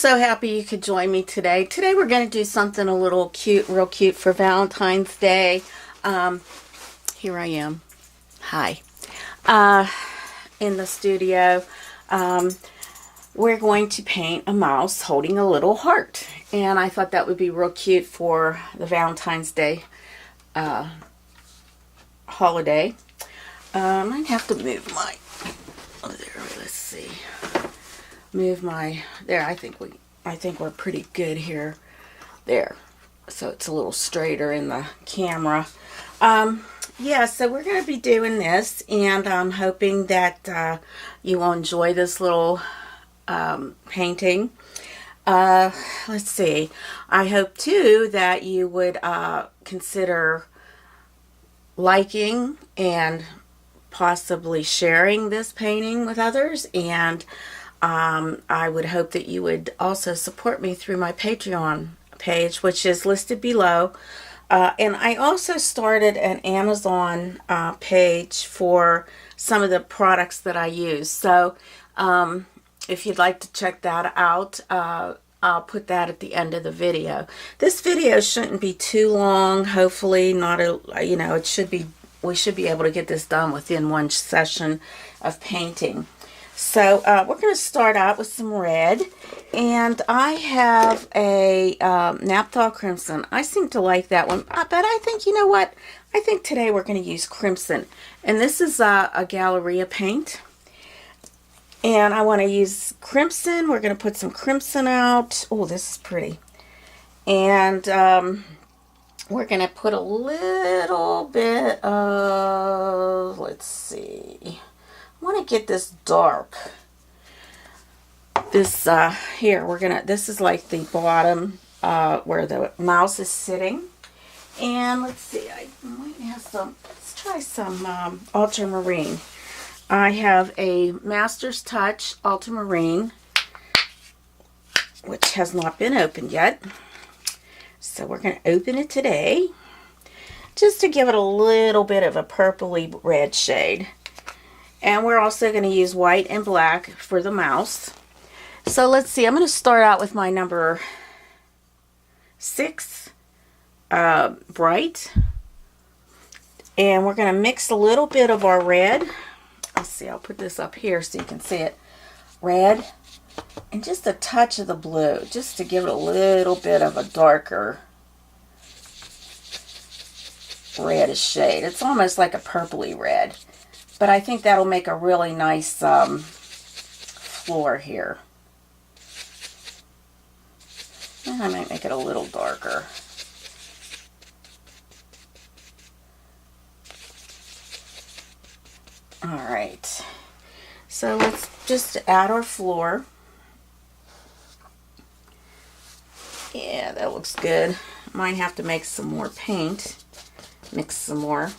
so happy you could join me today. Today we're going to do something a little cute, real cute for Valentine's Day. Here I am. Hi. In the studio. We're going to paint a mouse holding a little heart. And I thought that would be real cute for the Valentine's Day holiday. I might have to move my... Oh, there, let's see. Move my... There, I think we're pretty good here. There. So it's a little straighter in the camera. Yeah, so we're going to be doing this, and I'm hoping that you will enjoy this little painting. Let's see. I hope, too, that you would consider liking and possibly sharing this painting with others, and I would hope that you would also support me through my Patreon page, which is listed below. And I also started an Amazon page for some of the products that I use. So if you'd like to check that out, I'll put that at the end of the video. This video shouldn't be too long. Hopefully not it should be, we should be able to get this done within one session of painting. So we're going to start out with some red, and I have a Naphthol Crimson. I seem to like that one, but I think, you know what, I think today we're going to use Crimson, and this is a Galleria paint, and I want to use Crimson. We're going to put some Crimson out. Oh, this is pretty, and we're going to put a little bit of, let's see, I want to get this dark. This here, this is like the bottom where the mouse is sitting. And let's see, I might have some, let's try some ultramarine. I have a Master's Touch ultramarine, which has not been opened yet. So we're going to open it today, just to give it a little bit of a purpley red shade. And we're also going to use white and black for the mouse. So let's see, I'm going to start out with my number 6 bright. And we're going to mix a little bit of our red. Let's see, I'll put this up here so you can see it. Red. And just a touch of the blue, just to give it a little bit of a darker reddish shade. It's almost like a purpley red. But I think that'll make a really nice floor here. And I might make it a little darker. Alright. So let's just add our floor. Yeah, that looks good. Might have to make some more paint. Mix some more.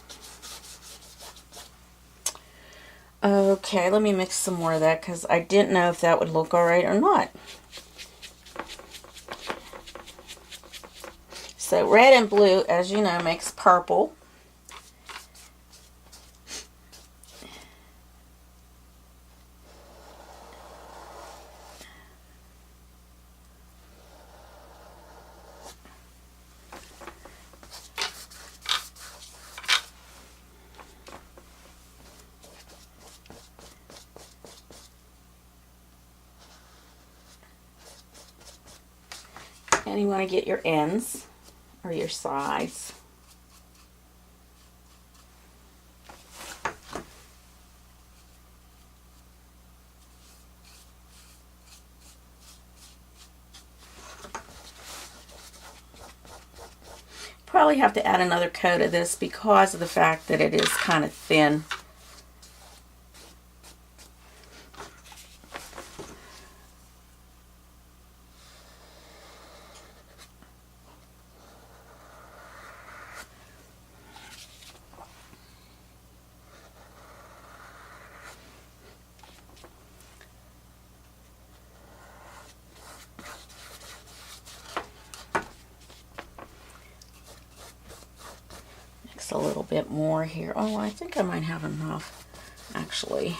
Okay, let me mix some more of that because I didn't know if that would look alright or not. So red and blue, as you know, makes purple. And you want to get your ends or your sides. Probably have to add another coat of this because of the fact that it is kind of thin. A little bit more here. Oh, I think I might have enough, actually.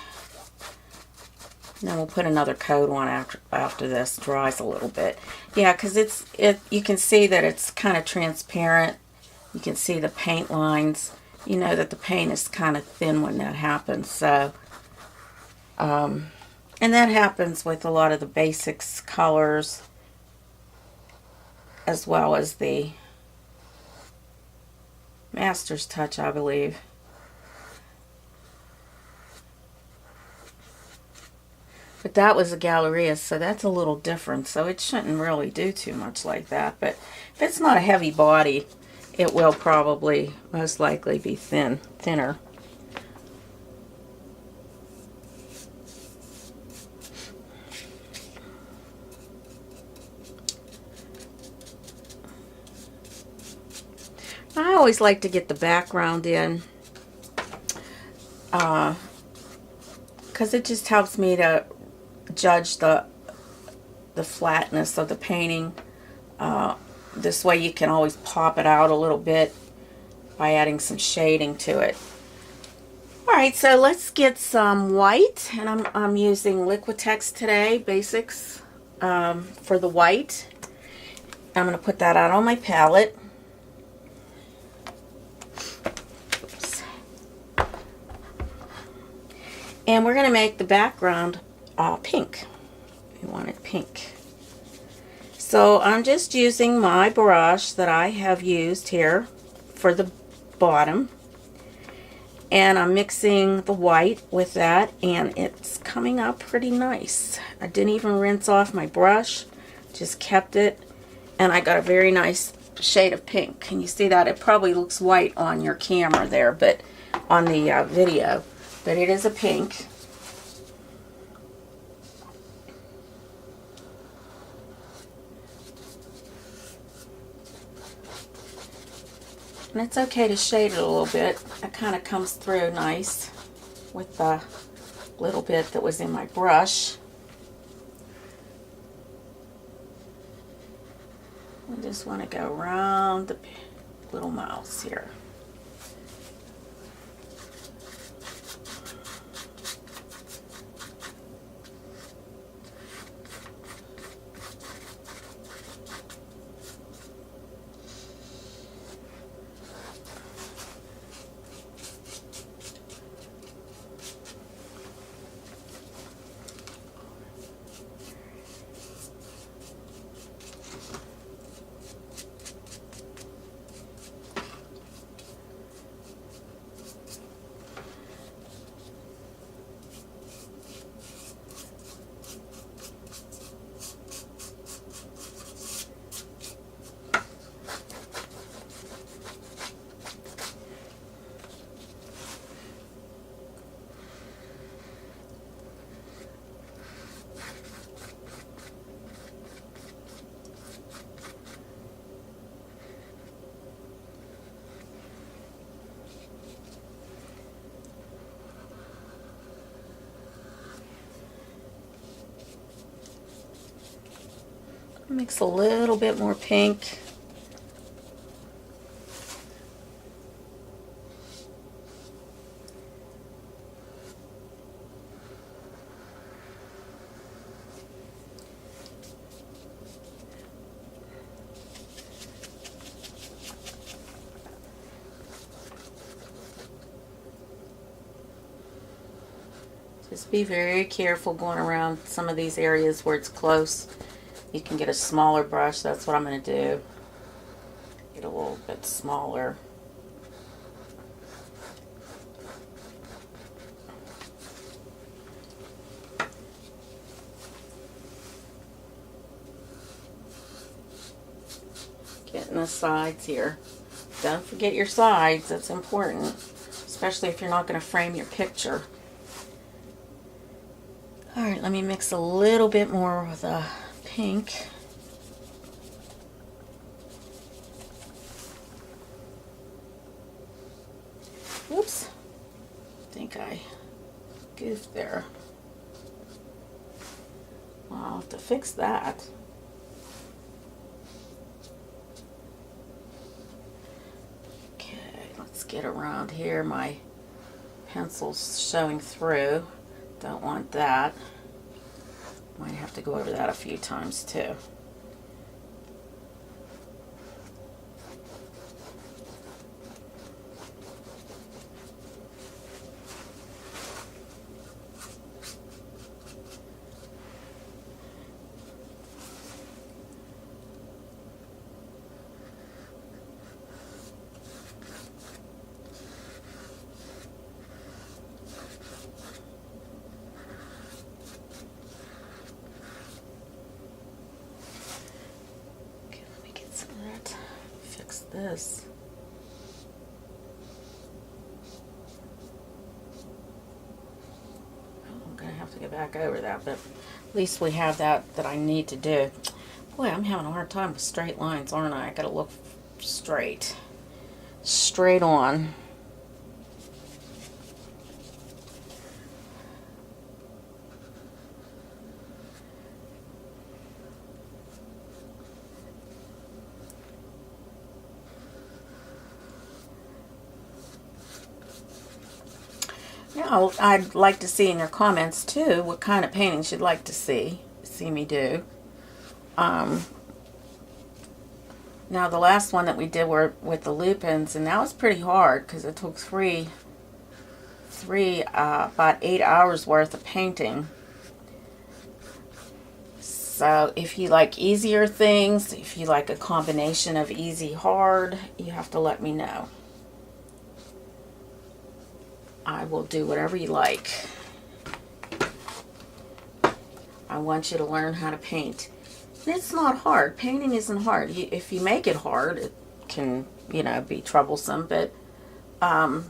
And then we'll put another coat on after this dries a little bit. Yeah, because you can see that it's kind of transparent. You can see the paint lines. You know that the paint is kind of thin when that happens. So, and that happens with a lot of the basics colors, as well as the Master's Touch, I believe. But that was a Galleria, so that's a little different. So it shouldn't really do too much like that. But if it's not a heavy body, it will probably most likely be thinner. I always like to get the background in because it just helps me to judge the flatness of the painting. This way you can always pop it out a little bit by adding some shading to it. Alright, so let's get some white, and I'm using Liquitex today, Basics, for the white. I'm going to put that out on my palette. Oops. And we're going to make the background pink. We want it pink. So I'm just using my brush that I have used here for the bottom. And I'm mixing the white with that, and it's coming out pretty nice. I didn't even rinse off my brush, just kept it, and I got a very nice shade of pink. Can you see that? It probably looks white on your camera there, but on the video, but it is a pink. And it's okay to shade it a little bit. It kind of comes through nice with the little bit that was in my brush. I just want to go around the little mouths here. Mix a little bit more pink. Just be very careful going around some of these areas where it's close. You can get a smaller brush. That's what I'm going to do. Get a little bit smaller. Getting the sides here. Don't forget your sides. That's important, especially if you're not going to frame your picture. Alright, let me mix a little bit more with the pink. Oops. I think I goofed there. Well, I'll have to fix that. Okay, let's get around here. My pencil's showing through. Don't want that. Might have to go over that a few times too. This. I'm gonna have to get back over that, but at least we have that I need to do. Boy, I'm having a hard time with straight lines, aren't I? I gotta look straight on. Now, I'd like to see in your comments too what kind of paintings you'd like to see me do. Now, the last one that we did were with the lupins, and that was pretty hard because it took about 8 hours worth of painting. So if you like easier things, if you like a combination of easy, hard, you have to let me know. I will do whatever you like. I want you to learn how to paint. And it's not hard. Painting isn't hard. If you make it hard, it can, be troublesome. But you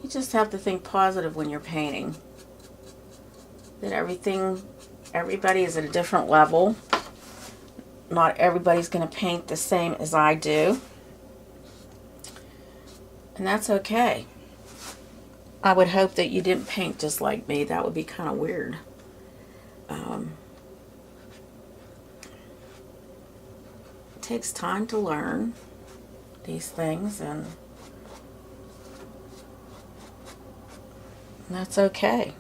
just have to think positive when you're painting. That everybody is at a different level. Not everybody's going to paint the same as I do. And that's okay. I would hope that you didn't paint just like me. That would be kind of weird. It takes time to learn these things, and that's okay.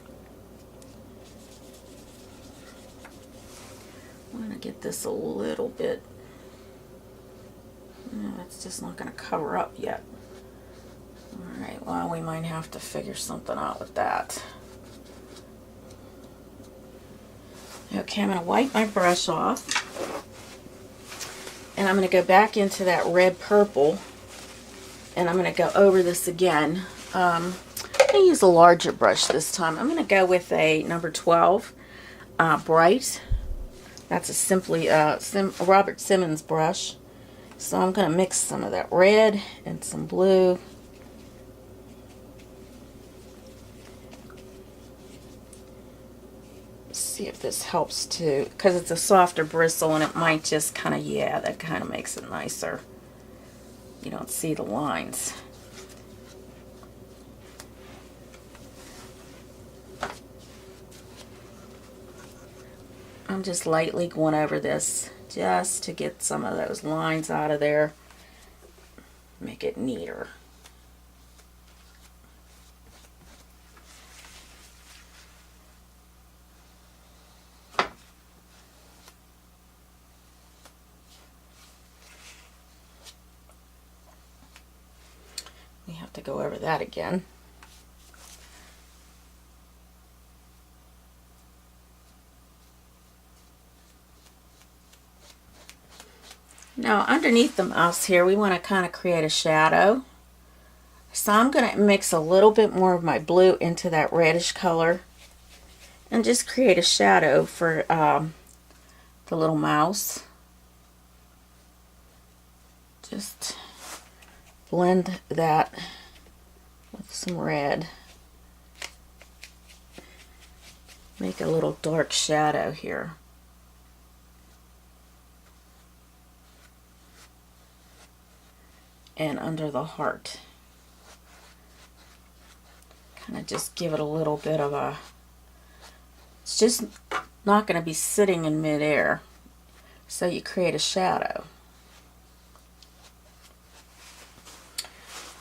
I'm going to get this a little bit. No, it's just not going to cover up yet. Alright, well, we might have to figure something out with that. Okay, I'm going to wipe my brush off. And I'm going to go back into that red purple. And I'm going to go over this again. I'm going to use a larger brush this time. I'm going to go with a number 12 Bright. That's a simply Robert Simmons brush. So I'm going to mix some of that red and some blue. See if this helps too, because it's a softer bristle and it might just kind of, that kind of makes it nicer. You don't see the lines. I'm just lightly going over this just to get some of those lines out of there, make it neater. We have to go over that again. Now underneath the mouse here, we want to kind of create a shadow. So I'm going to mix a little bit more of my blue into that reddish color and just create a shadow for the little mouse. Just blend that with some red. Make a little dark shadow here. And under the heart. Kind of just give it a little bit of a, it's just not going to be sitting in midair. So you create a shadow.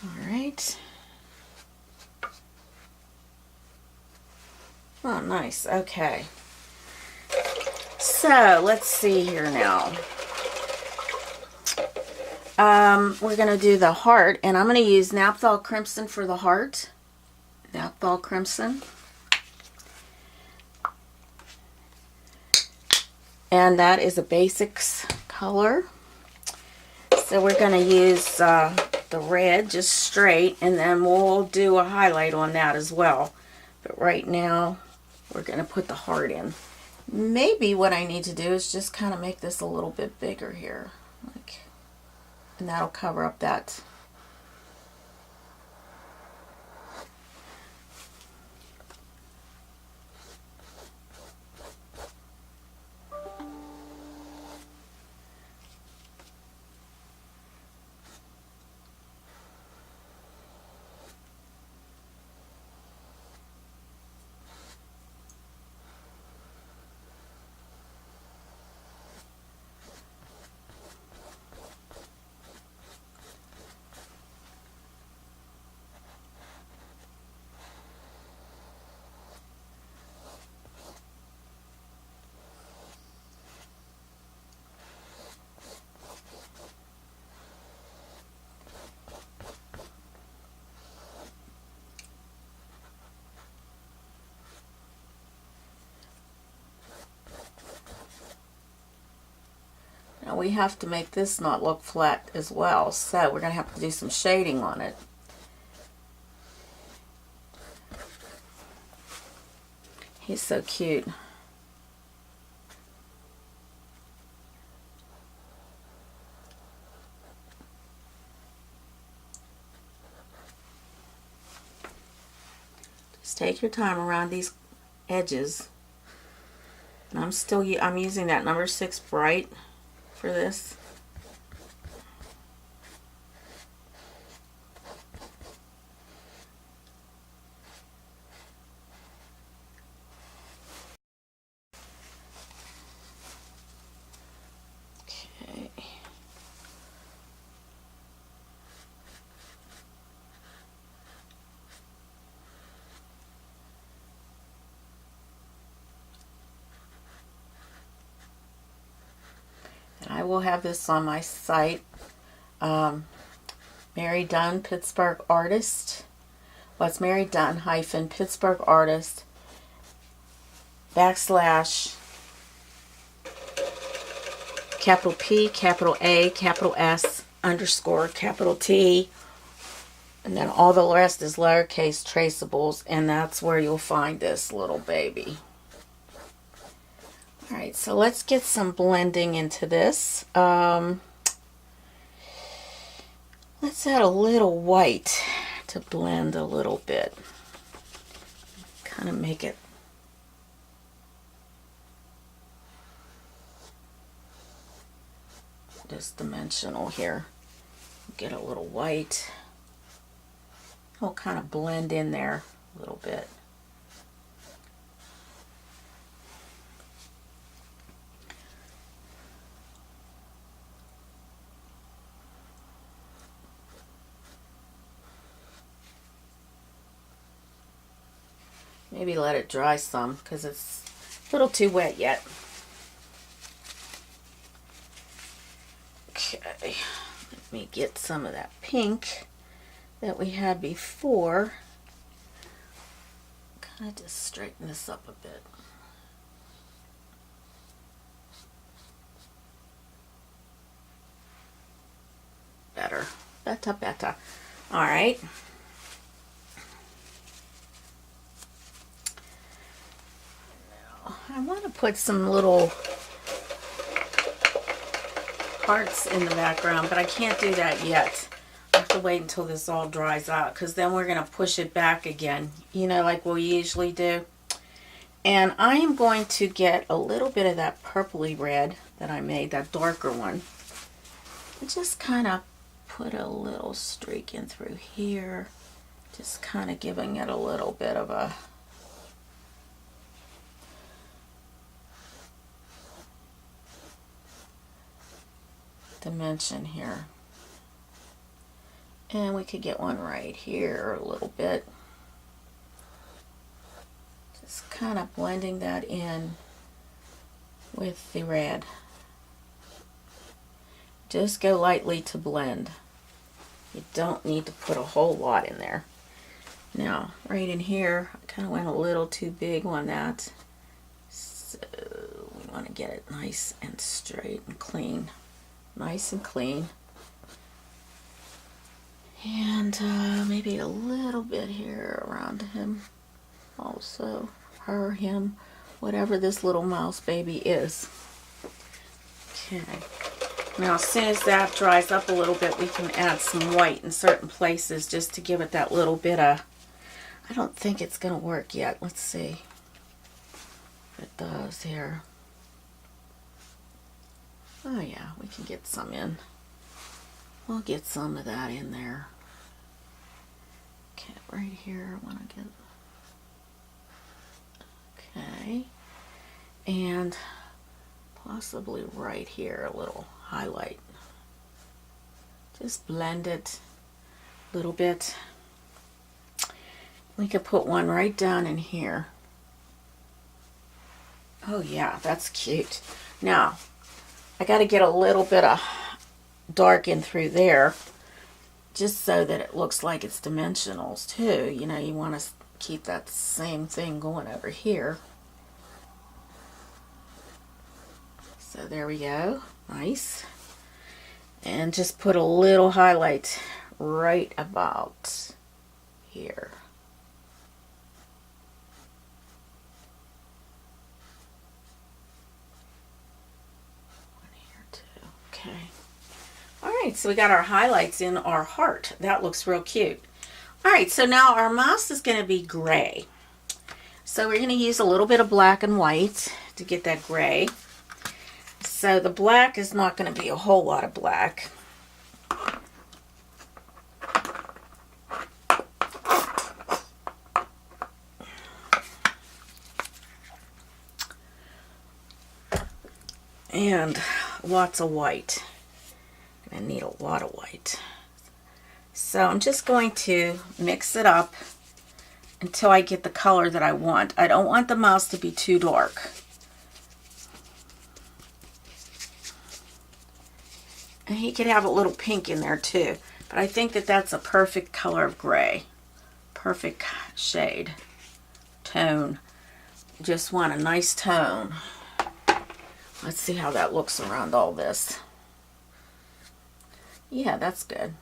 Alright. Oh, nice. Okay. So let's see here now. We're going to do the heart, and I'm going to use Naphthol Crimson for the heart. Naphthol Crimson. And that is a basics color. So we're going to use the red just straight, and then we'll do a highlight on that as well. But right now, we're going to put the heart in. Maybe what I need to do is just kind of make this a little bit bigger here. And that'll cover up that. Now we have to make this not look flat as well, so we're going to have to do some shading on it. He's so cute. Just take your time around these edges. And I'm using that number 6 bright for this. Okay. I will have this on my site, Mary Dunn, Pittsburgh Artist. Well, it's Mary Dunn - Pittsburgh Artist / capital P, capital A, capital S, underscore, capital T, and then all the rest is lowercase traceables, and that's where you'll find this little baby. Alright, so let's get some blending into this. Let's add a little white to blend a little bit. Kind of make it just dimensional here. Get a little white. It'll kind of blend in there a little bit. Maybe let it dry some because it's a little too wet yet. Okay, let me get some of that pink that we had before. Kind of just straighten this up a bit. Better. Better. All right. I want to put some little hearts in the background, but I can't do that yet. I have to wait until this all dries out, because then we're going to push it back again, you know, like we usually do. And I am going to get a little bit of that purpley red that I made, that darker one, and just kind of put a little streak in through here, just kind of giving it a little bit of a dimension here. And we could get one right here a little bit. Just kind of blending that in. with the red. Just go lightly to blend. You don't need to put a whole lot in there. Now, right in here, I kind of went a little too big on that. So we want to get it nice and straight and clean. Nice and clean. And maybe a little bit here around him. Also, her, him, whatever this little mouse baby is. Okay. Now, as soon as that dries up a little bit, we can add some white in certain places just to give it that little bit of... I don't think it's going to work yet. Let's see if it does here. Oh, yeah, we can get some in. We'll get some of that in there. Okay, right here, I want to get... Okay. And possibly right here, a little highlight. Just blend it a little bit. We could put one right down in here. Oh yeah, that's cute. Now, I got to get a little bit of dark in through there, just so that it looks like it's dimensionals too. You know, you want to keep that same thing going over here. So there we go. Nice. And just put a little highlight right about here. Okay. Alright, so we got our highlights in our heart. That looks real cute. Alright, so now our mouse is going to be gray. So we're going to use a little bit of black and white to get that gray. So the black is not going to be a whole lot of black. And lots of white. I need a lot of white. So I'm just going to mix it up until I get the color that I want. I don't want the mouse to be too dark. And he could have a little pink in there too. But I think that that's a perfect color of gray. Perfect shade. Tone. Just want a nice tone. Let's see how that looks around all this. Yeah, that's good.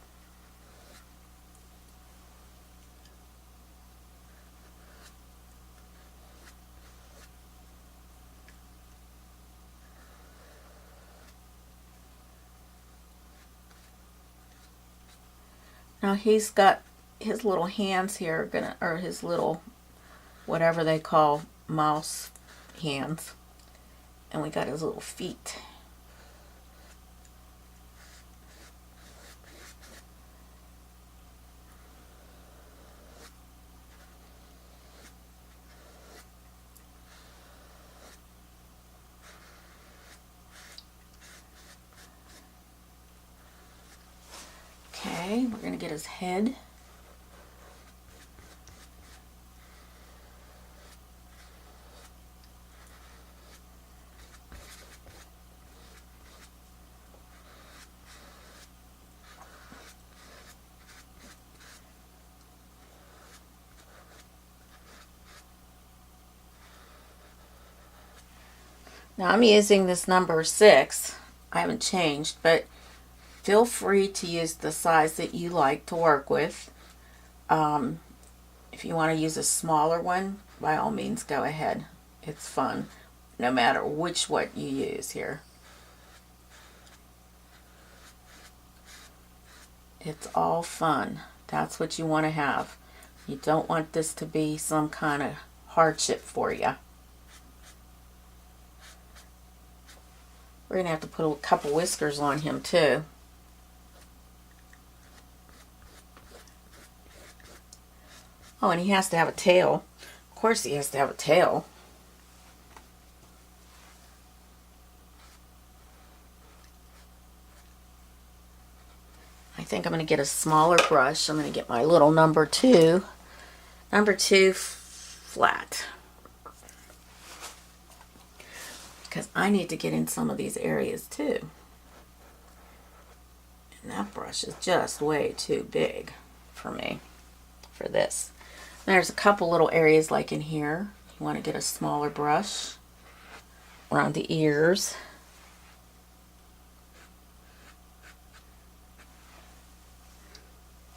Now he's got his little hands here, or his little, whatever they call mouse hands. And we got his little feet. Okay, we're going to get his head. Now I'm using this number 6. I haven't changed, but feel free to use the size that you like to work with. If you want to use a smaller one, by all means go ahead. It's fun, no matter which what you use here. It's all fun. That's what you want to have. You don't want this to be some kind of hardship for you. We're going to have to put a couple whiskers on him too. Oh, and he has to have a tail. Of course he has to have a tail. I think I'm going to get a smaller brush. I'm going to get my little number 2. Number 2 flat. Because I need to get in some of these areas too. And that brush is just way too big for me, for this. There's a couple little areas like in here. You want to get a smaller brush around the ears.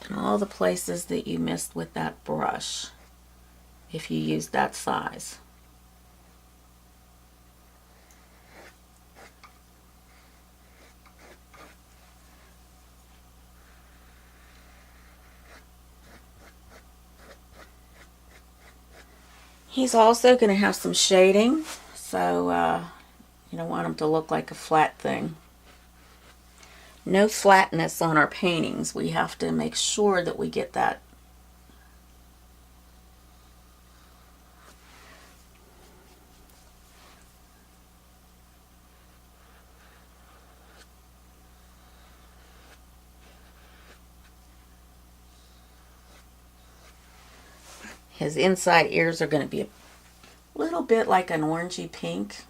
And all the places that you missed with that brush, if you use that size. He's also going to have some shading, so you don't want him to look like a flat thing. No flatness on our paintings. We have to make sure that we get that. His inside ears are going to be a little bit like an orangey pink.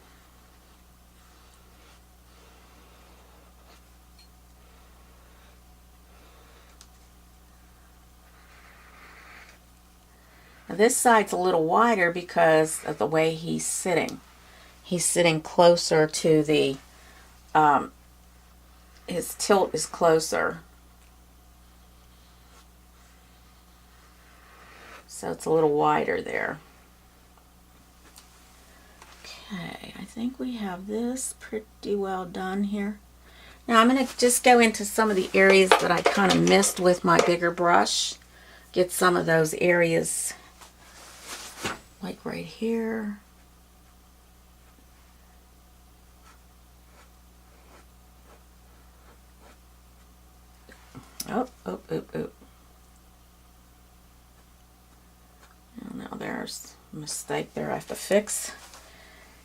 Now this side's a little wider because of the way he's sitting. He's sitting closer to the, his tilt is closer. So it's a little wider there. Okay, I think we have this pretty well done here. Now I'm going to just go into some of the areas that I kind of missed with my bigger brush. Get some of those areas, like right here. Oh. Now there's a mistake there I have to fix.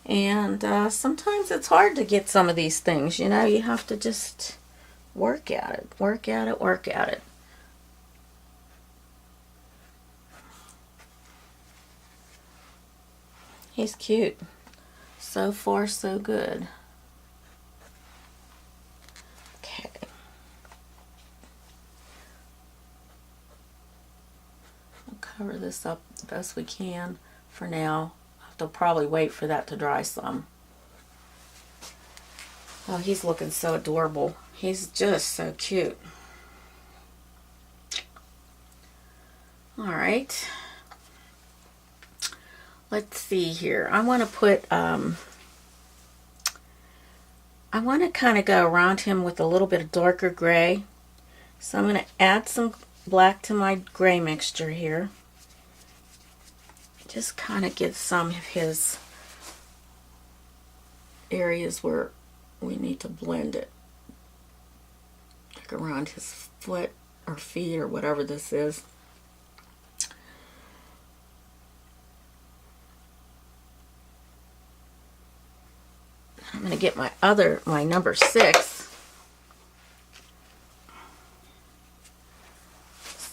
And sometimes it's hard to get some of these things, you know. You have to just work at it, work at it, work at it. He's cute. So far, so good. Okay. We'll cover this up the best we can for now. I'll probably wait for that to dry some. Oh, he's looking so adorable. He's just so cute. All right. Let's see here. I want to put, I want to kind of go around him with a little bit of darker gray. So I'm going to add some black to my gray mixture here. Just kind of get some of his areas where we need to blend it. Like around his foot or feet or whatever this is. I'm going to get my number 6.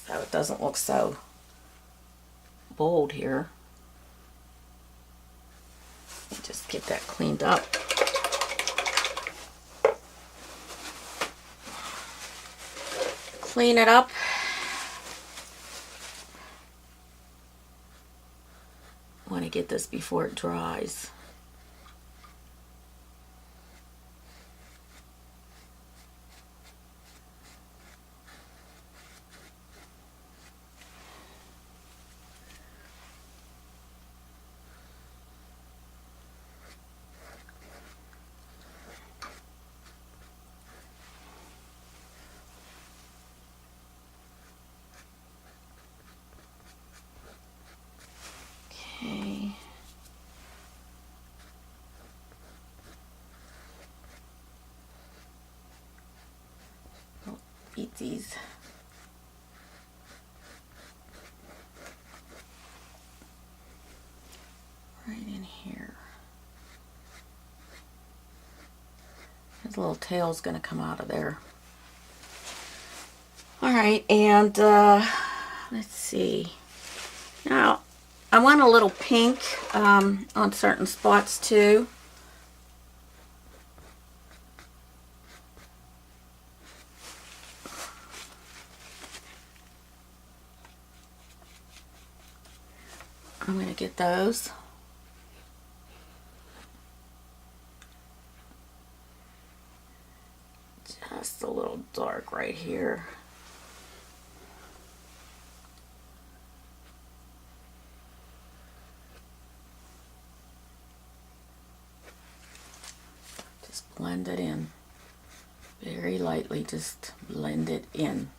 So it doesn't look so bold here. Just get that cleaned up. Clean it up. I want to get this before it dries. Beat these. Right in here. His little tail's going to come out of there. Alright, and let's see. Now, I want a little pink on certain spots too. get those. Just a little dark right here. Just blend it in. Very lightly, just blend it in.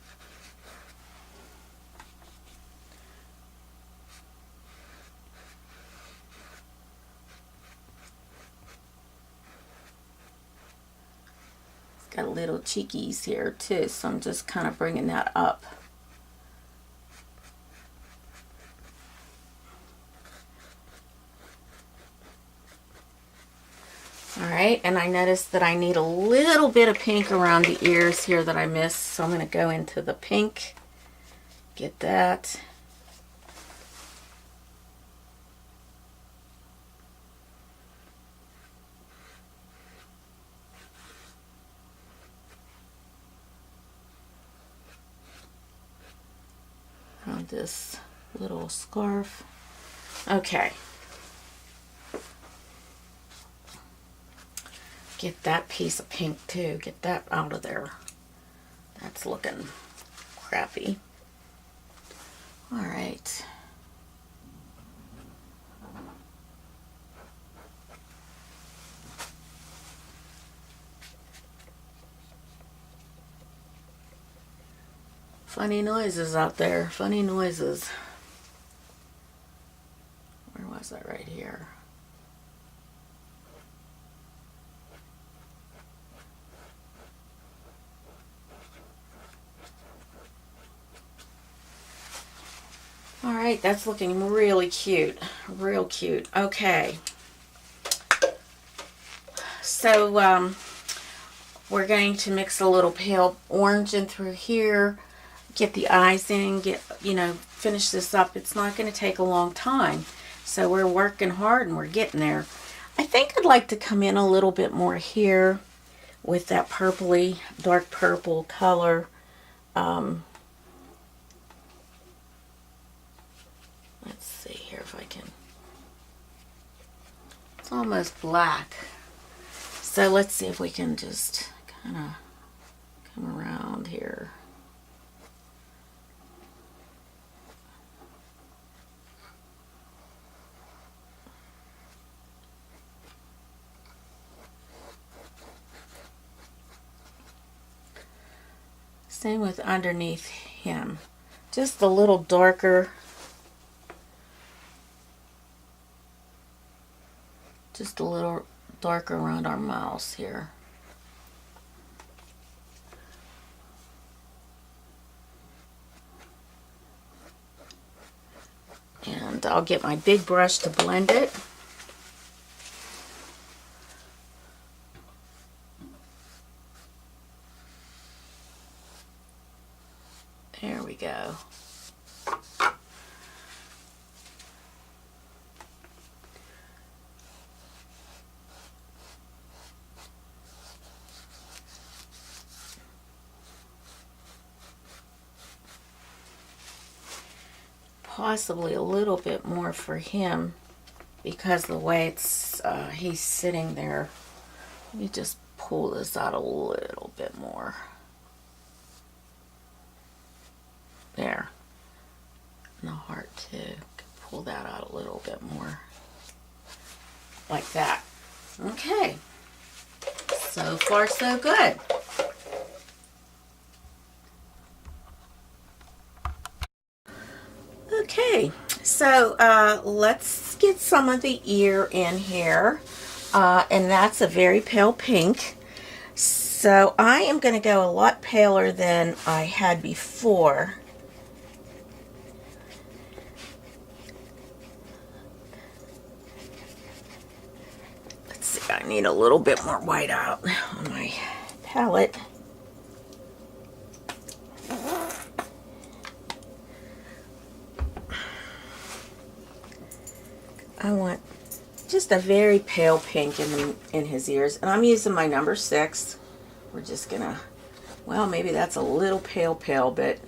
Got little cheekies here too, so I'm just kind of bringing that up. Alright, and I noticed that I need a little bit of pink around the ears here that I missed, so I'm going to go into the pink, get that. On this little scarf. Okay. Get that piece of pink too. Get that out of there. That's looking crappy. All right. Funny noises out there. Funny noises. Where was that? Right here. All right, that's looking really cute. Real cute. Okay. So we're going to mix a little pale orange in through here. Get the eyes in, finish this up. It's not going to take a long time. So we're working hard and we're getting there. I think I'd like to come in a little bit more here with that purpley, dark purple color. Let's see here if I can. It's almost black. So let's see if we can just kind of come around here. Same with underneath him. Just a little darker. Just a little darker around our mouths here. And I'll get my big brush to blend it. There we go. Possibly a little bit more for him because the way it's he's sitting there. Let me just pull this out a little bit more. There. And the heart too. Pull that out a little bit more. Like that. Okay. So far so good. Okay, so let's get some of the ear in here, and that's a very pale pink. So I am going to go a lot paler than I had before. Let's see, I need a little bit more white out on my palette. I want just a very pale pink in his ears, and I'm using my number 6. We're just gonna, well, maybe that's a little pale, but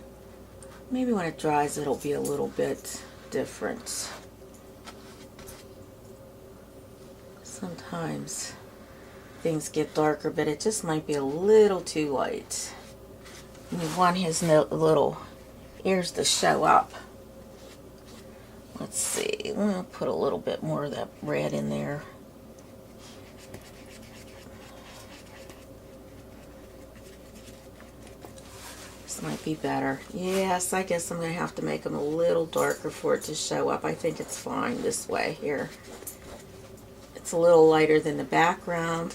maybe when it dries it'll be a little bit different. Sometimes things get darker, but it just might be a little too light. And you want his little ears to show up. Let's see, we'll put a little bit more of that red in there. This might be better. Yes, I guess I'm going to have to make them a little darker for it to show up. I think it's fine this way here. It's a little lighter than the background.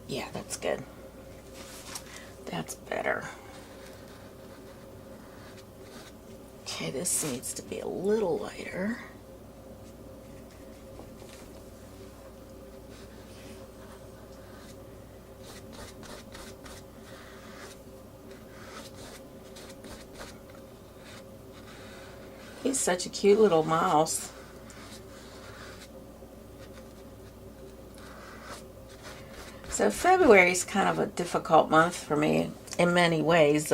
Yeah, that's good. That's better. Okay, this needs to be a little lighter. He's such a cute little mouse. So February is kind of a difficult month for me in many ways.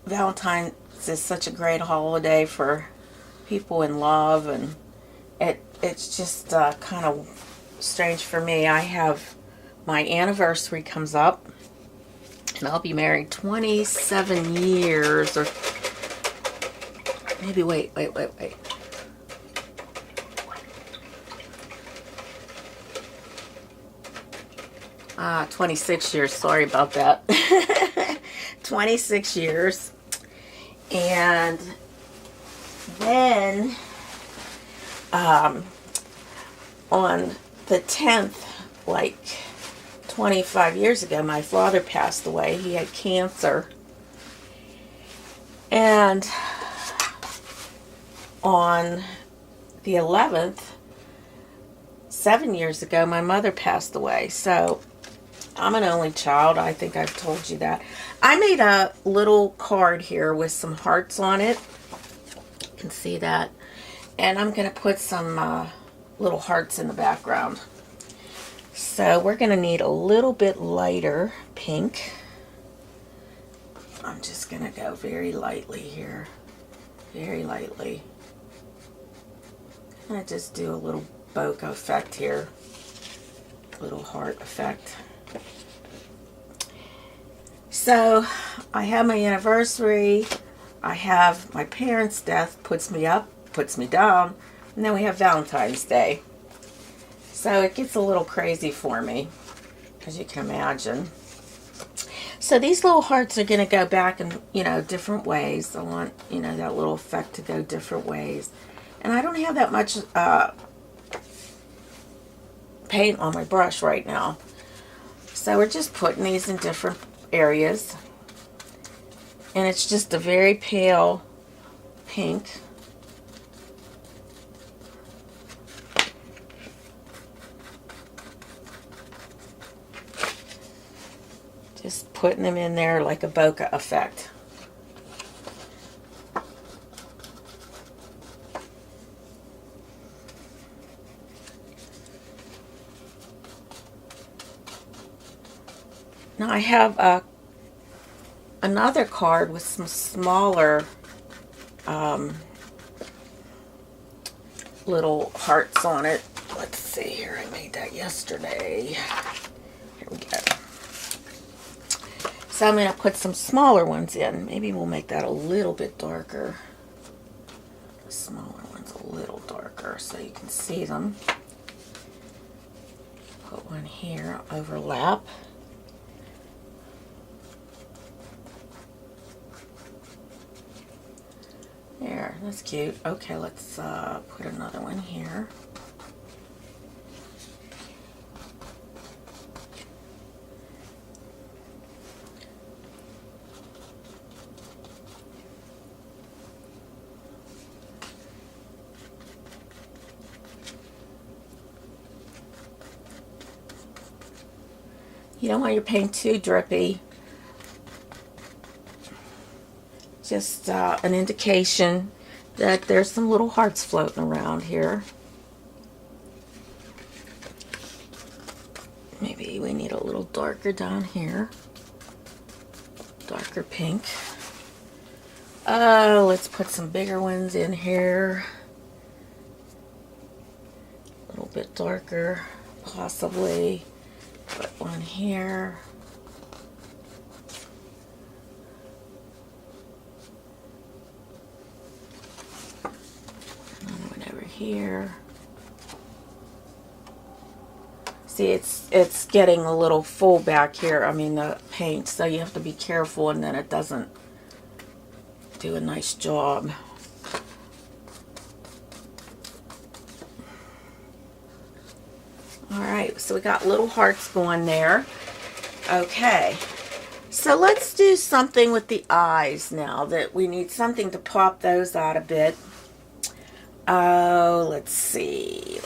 Valentine's is such a great holiday for people in love, and it's just kind of strange for me. I have my anniversary comes up, and I'll be married 27 years, or maybe wait. 26 years, sorry about that. 26 years. And then on the 10th, like 25 years ago, my father passed away. He had cancer. And on the 11th, 7 years ago, my mother passed away. So I'm an only child. I think I've told you that. I made a little card here with some hearts on it. You can see that. And I'm going to put some little hearts in the background. So we're going to need a little bit lighter pink. I'm just going to go very lightly here. Very lightly. I'm going to just do a little bokeh effect here. Little heart effect. So I have my anniversary, I have my parents' death, puts me up, puts me down, and then we have Valentine's Day. So it gets a little crazy for me, as you can imagine. So these little hearts are going to go back in, different ways. I want, that little effect to go different ways. And I don't have that much paint on my brush right now. So we're just putting these in different areas, and it's just a very pale pink. Just putting them in there like a bokeh effect. Now I have another card with some smaller little hearts on it. Let's see here, I made that yesterday. Here we go. So I'm going to put some smaller ones in. Maybe we'll make that a little bit darker. The smaller one's a little darker so you can see them. Put one here, overlap. There, that's cute. Okay, let's put another one here. You don't want your paint too drippy. Just an indication that there's some little hearts floating around here. Maybe we need a little darker down here. Darker pink. Oh, let's put some bigger ones in here. A little bit darker, possibly. Put one here. Another one over here. See, it's getting a little full back here, I mean the paint, so you have to be careful and then it doesn't do a nice job. Alright, so we got little hearts going there. Okay, so let's do something with the eyes now, that we need something to pop those out a bit. Oh, let's see.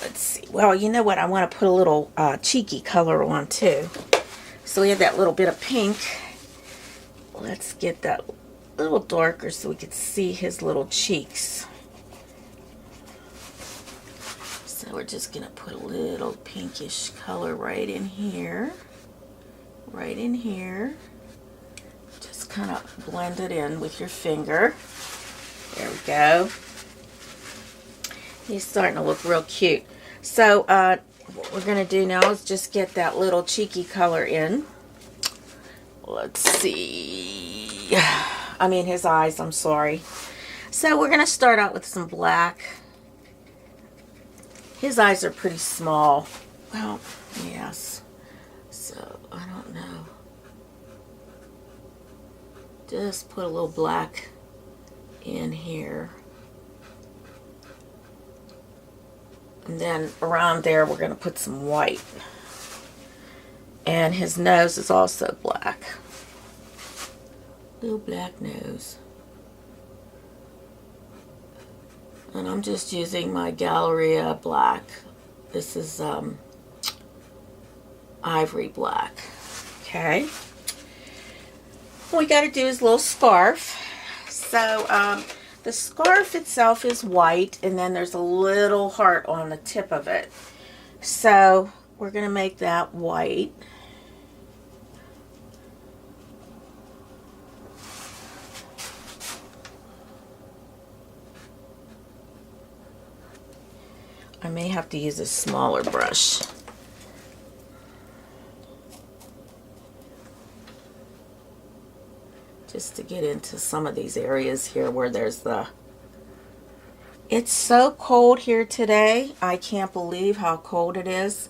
Well, you know what? I want to put a little cheeky color on too. So we have that little bit of pink. Let's get that a little darker so we can see his little cheeks. So we're just going to put a little pinkish color right in here. Right in here. Just kind of blend it in with your finger. There we go. He's starting to look real cute. So what we're going to do now is just get that little cheeky color in. Let's see. I mean his eyes, I'm sorry. So we're going to start out with some black. His eyes are pretty small. Well, yes. So, I don't know. Just put a little black in here. And then around there we're going to put some white. And his nose is also black. Little black nose. And I'm just using my Galleria black. This is ivory black. Okay. What we got to do is a little scarf. So the scarf itself is white, and then there's a little heart on the tip of it. So we're going to make that white. I may have to use a smaller brush. Just to get into some of these areas here where there's the... It's so cold here today. I can't believe how cold it is.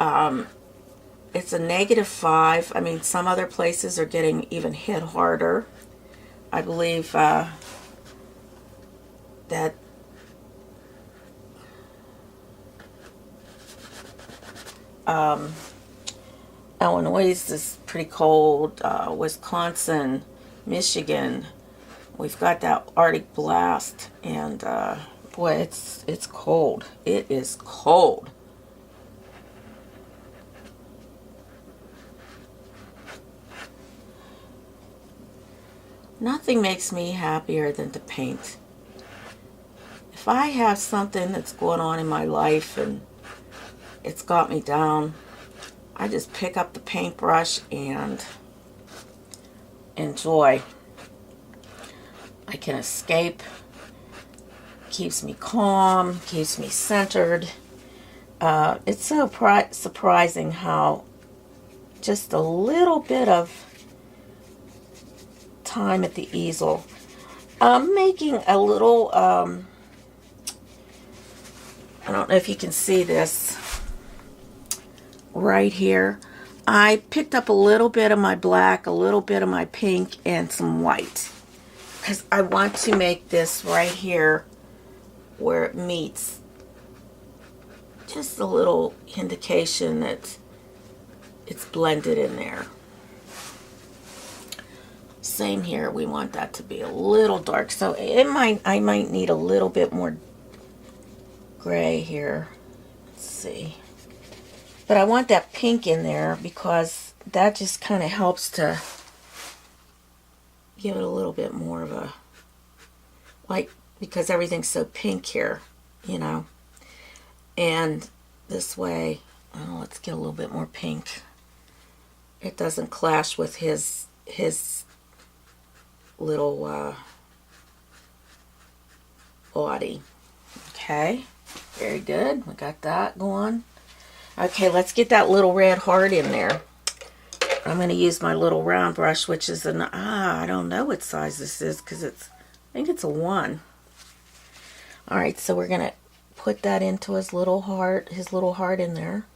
It's a -5. I mean, some other places are getting even hit harder. I believe that Illinois is pretty cold. Wisconsin, Michigan, we've got that Arctic blast, and boy, it's cold. It is cold. Nothing makes me happier than to paint. If I have something that's going on in my life and it's got me down, I just pick up the paintbrush and enjoy. I can escape. Keeps me calm, keeps me centered. It's so surprising how just a little bit of time at the easel. I'm making a little, I don't know if you can see this right here. I picked up a little bit of my black, a little bit of my pink, and some white, because I want to make this right here where it meets just a little indication that it's blended in there. Same here, we want that to be a little dark, so I might need a little bit more gray here. Let's see. But I want that pink in there because that just kind of helps to give it a little bit more of a, like because everything's so pink here, you know. And this way, oh, let's get a little bit more pink. It doesn't clash with his little body. Okay, very good. We got that going. Okay, let's get that little red heart in there. I'm going to use my little round brush, which is an, I don't know what size this is, because I think it's a 1. All right, so we're going to put that into his little heart in there.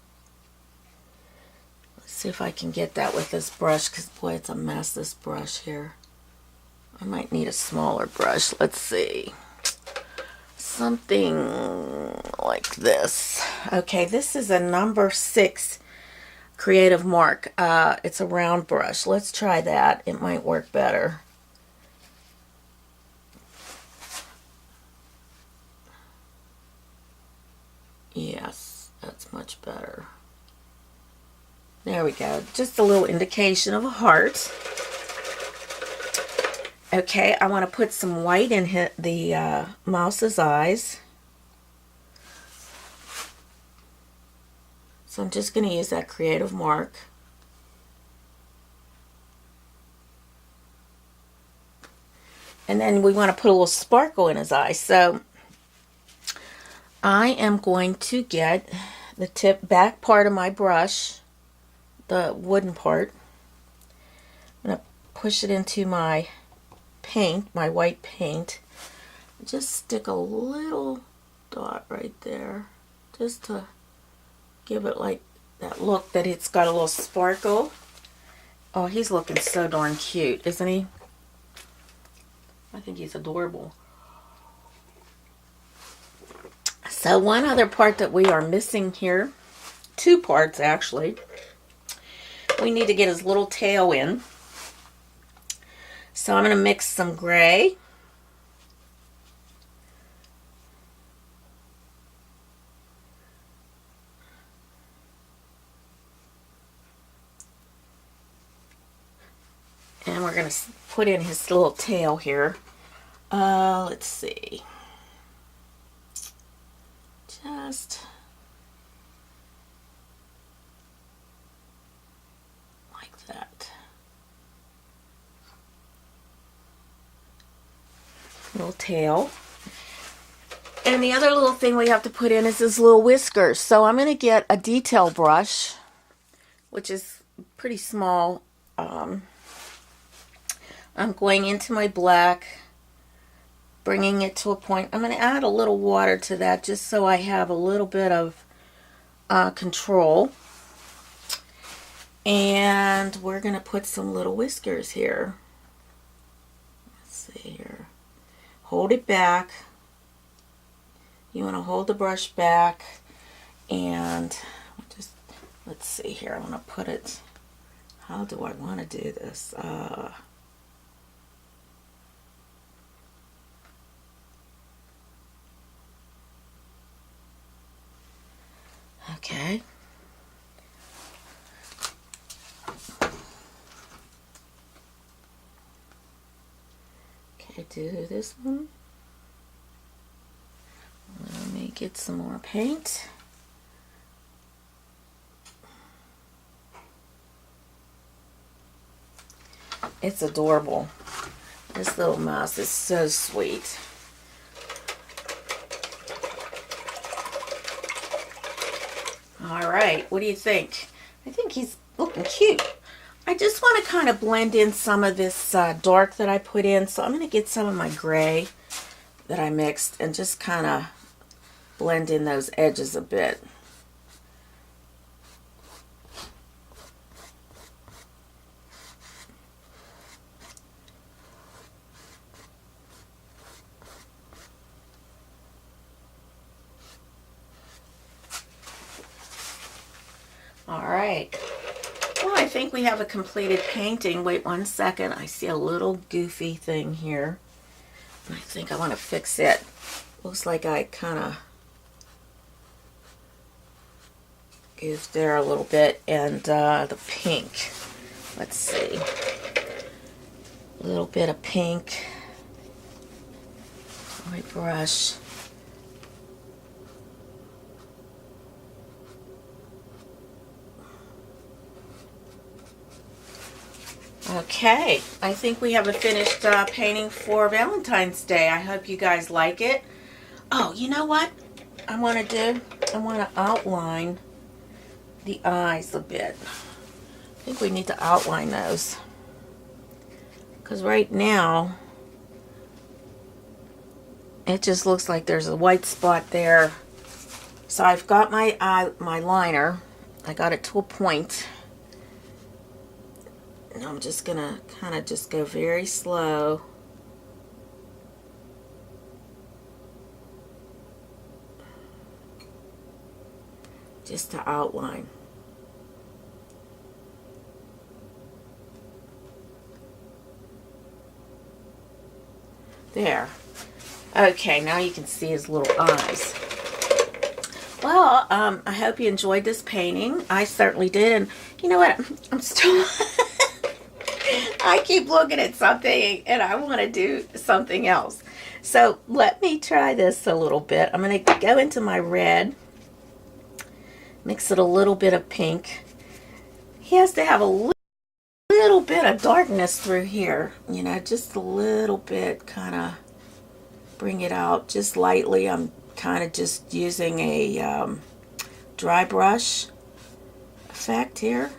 Let's see if I can get that with this brush, because boy, it's a mess, this brush here. I might need a smaller brush. Let's see. Something like this. Okay, this is a number 6 Creative Mark. It's a round brush. Let's try that. It might work better. Yes, that's much better. There we go. Just a little indication of a heart. Okay, I want to put some white in the mouse's eyes. So I'm just going to use that Creative Mark. And then we want to put a little sparkle in his eye. So I am going to get the back part of my brush, the wooden part. I'm going to push it into my paint, my white paint. Just stick a little dot right there, just to give it like that look that it's got a little sparkle. Oh, he's looking so darn cute, isn't he? I think he's adorable. So one other part that we are missing here, 2 parts actually. We need to get his little tail in. So I'm going to mix some gray. And we're going to put in his little tail here. Let's see. Just like that. Little tail. And the other little thing we have to put in is his little whiskers. So I'm going to get a detail brush, which is pretty small. I'm going into my black, bringing it to a point. I'm going to add a little water to that just so I have a little bit of control. And we're going to put some little whiskers here. Let's see here. Hold it back. You want to hold the brush back, and just, let's see here. I want to put it, how do I want to do this? Okay. Okay, do this one. Let me get some more paint. It's adorable. This little mouse is so sweet. All right, what do you think? I think he's looking cute. I just want to kind of blend in some of this dark that I put in, so I'm going to get some of my gray that I mixed and just kind of blend in those edges a bit. All right. Well, I think we have a completed painting. Wait 1 second. I see a little goofy thing here. I think I want to fix it. Looks like I kind of goofed there a little bit. And the pink. Let's see. A little bit of pink my brush. Okay, I think we have a finished painting for Valentine's Day. I hope you guys like it. Oh, you know what I want to do? I want to outline the eyes a bit. I think we need to outline those. Because right now, it just looks like there's a white spot there. So I've got my liner. I got it to a point. And I'm just going to kind of just go very slow. Just to outline. There. Okay, now you can see his little eyes. Well, I hope you enjoyed this painting. I certainly did. And you know what? I'm still... I keep looking at something and I want to do something else. So let me try this a little bit. I'm going to go into my red. Mix it a little bit of pink. He has to have a little bit of darkness through here. You know, just a little bit, kind of bring it out just lightly. I'm kind of just using a dry brush effect here.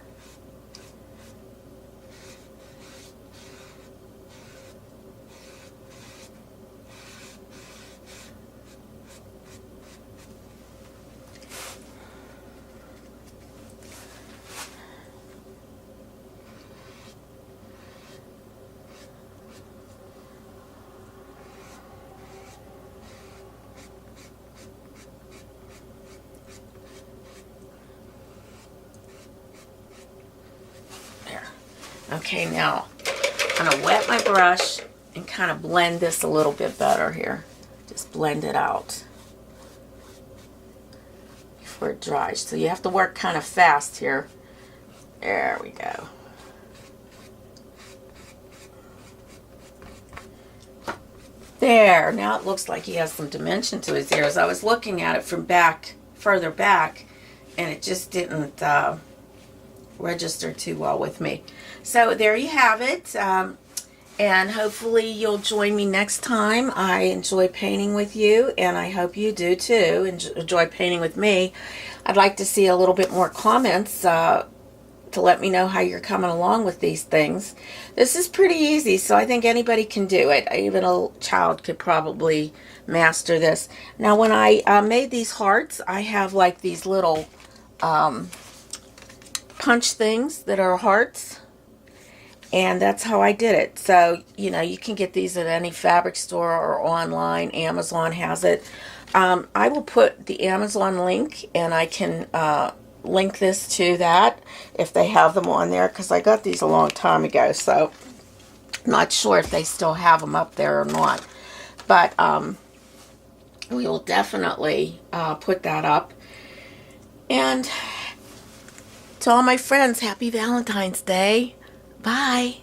Okay, now I'm going to wet my brush and kind of blend this a little bit better here. Just blend it out before it dries. So you have to work kind of fast here. There we go. There, now it looks like he has some dimension to his ears. I was looking at it from further back, and it just didn't register too well with me. So there you have it, and hopefully you'll join me next time. I enjoy painting with you, and I hope you do too, enjoy painting with me. I'd like to see a little bit more comments to let me know how you're coming along with these things. This is pretty easy, so I think anybody can do it. Even a child could probably master this. Now when I made these hearts, I have like these little punch things that are hearts, and that's how I did it. So you know, you can get these at any fabric store or online. Amazon has it. I will put the Amazon link, and I can link this to that if they have them on there, because I got these a long time ago, so I'm not sure if they still have them up there or not, but we will definitely put that up. And to all my friends, happy Valentine's Day. Bye.